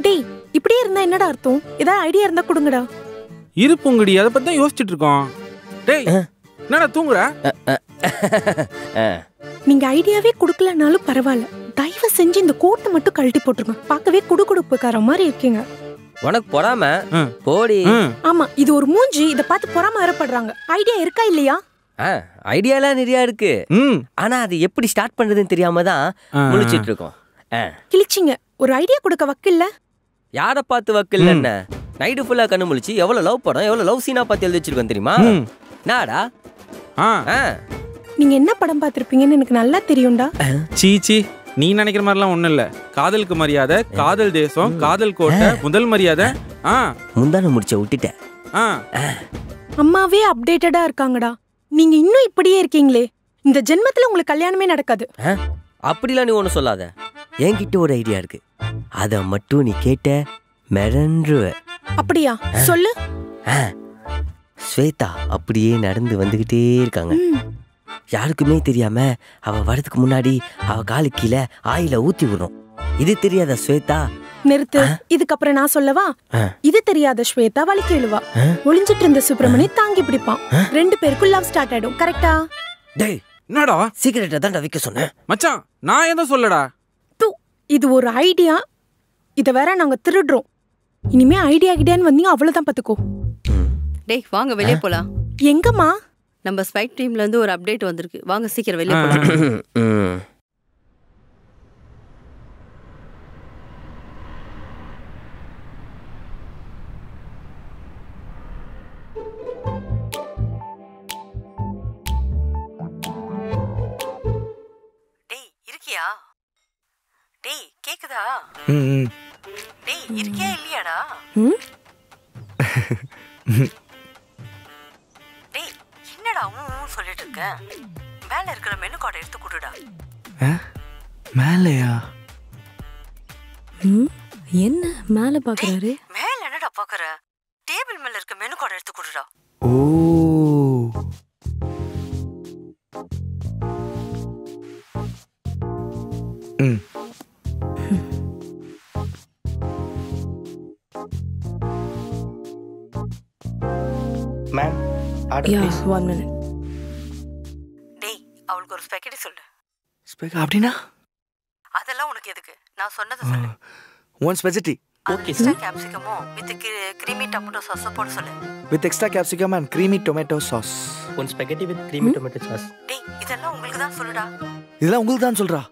டேய் இப்படியே இருந்தா என்னடா அர்த்தம்? ஏதாவது ஐடியா இருந்தா கொடுங்கடா. இரு பூங்குடி, அதை பத்தி தான் யோசிச்சுட்டு இருக்கோம். டேய் என்னடா தூங்குற? நீங்க ஐடியாவே கொடுக்கலனாலும் பரவாயில்ல, தயவு செஞ்சு இந்த கோட்டை மட்டும் கழட்டி போட்டுருங்க. பார்க்கவே குடுகுடுப்புக்கார மாதிரி இருக்கீங்க. உனக்கு பொறாம போடி. ஆமா, இது ஒரு மூஞ்சி, இத பார்த்து பொறாம வரப்படுறாங்க. ஐடியா இருக்கா இல்லையா? ஐடியாலாம் நிறைய இருக்கு. ஆனா அது எப்படி ஸ்டார்ட் பண்றதுன்னு தெரியாம தான் முழிச்சிட்டு இருக்கோம். கிழிச்சிங்க. ஒரு ஐடியா கொடுக்க வக்கில்ல. யார பார்த்து வக்கில்ல என்ன? நைட்டு ஃபுல்லா கண்ணு முழிச்சு எவ்வளவு லவ் படம் எவ்வளவு லவ் சீனா பார்த்து எழுதி வச்சிருக்கோம் தெரியுமா? நாடா நீங்க என்ன படம் பார்த்திருப்பீங்கன்னு எனக்கு நல்லா தெரியும்டா. சீச்சி, நீ நினைக்கிற மாதிரிலாம் ஒண்ணும் இல்ல. காதலுக்கு மரியாதை, காதல் தேசம், காதல் கோட்டை, முதல் மரியாதை. முந்தான முடிச்ச விட்டுட்டேன். அம்மாவே அப்டேட்டடா இருக்காங்கடா. நீங்க இன்னும் இப்படியே இருக்கீங்களே. இந்த ஜென்மத்துல உங்களுக்கு கல்யாணமே நடக்காது. அப்படிலாம் நீ ஒண்ணு சொல்லாத. என்கிட்ட ஒரு ஐடியா இருக்கு, அத மட்டும் நீ கேட்ட மிரண்டுவ. அப்படியா? சொல்லு. ஸ்வேதா அப்படியே நடந்து வந்துகிட்டே இருக்காங்க. யாருக்குமே தெரியாம அவ வரதுக்கு முன்னாடி அவ காலு கீழே ஆயில ஊத்தி விடுறோம். இது தெரியாத ஸ்வேதா. நிறுத்து. இதுக்கப்புறம் நான் சொல்லவா? இது தெரியாத ஸ்வேதா வலிக்கு எழுவா. ஒளிஞ்சிட்டு இருந்த சுப்பிரமணி தாங்கி பிடிப்பான். 2 பேருக்கும் லவ் ஸ்டார்ட் ஆயிடும். கரெக்டா? டேய் என்னடா சீக்கிரட்டா தான் வைக்க சொன்னேன். மச்சான் நான் ஏதோ சொல்லடா. இது ஒரு ஐடியா. இத வேற நாங்க திருடுறோம். இனிமே ஐடியா கிட்டேன்னு வந்தீங்க அவ்வளவுதான் பாத்துக்கோ. டேய் வாங்க வெளியே போலாம். எங்கம்மா? நம்ம ஸ்பைக் டீம்ல இருந்து ஒரு அப்டேட் வந்திருக்கு. வாங்க சீக்கிரம் வெளியே போலாம். டேய் இருக்கியா? டேய் கேக்குதா? டேய் இருக்கியா இல்லையாடா? டேய் என்னடா சொல்லிட்டு இருக்க? மேல இருக்கிற மெனு கார்டை எடுத்து கொடுடா. மேலையா? என்ன மேல பாக்குறாரு? மேல என்னடா பாக்குற? டேபிள் மேல இருக்க மெனு கார்டை எடுத்து கொடுடா. ஓ மேம் ஆர்டர் ப்ளீஸ். 1 minute. டேய் அவளுக்கு ஒரு ஸ்பெகட்டி சொல்லு. ஸ்பெக் அப்படினா? அதெல்லாம் உனக்கு எதுக்கு? நான் சொன்னதை சொல்லு. 1 ஸ்பெகட்டி. ஓகே. எக்ஸ்ட்ரா கேப்சிகமோ வித் creamy tomato sauce போட சொல்லு. With extra capsicum and creamy tomato sauce. 1 spaghetti with creamy tomato sauce. டேய் இதெல்லாம் உங்களுக்கு தான் சொல்லுடா. இதெல்லாம் உங்களுக்கு தான் சொல்றா.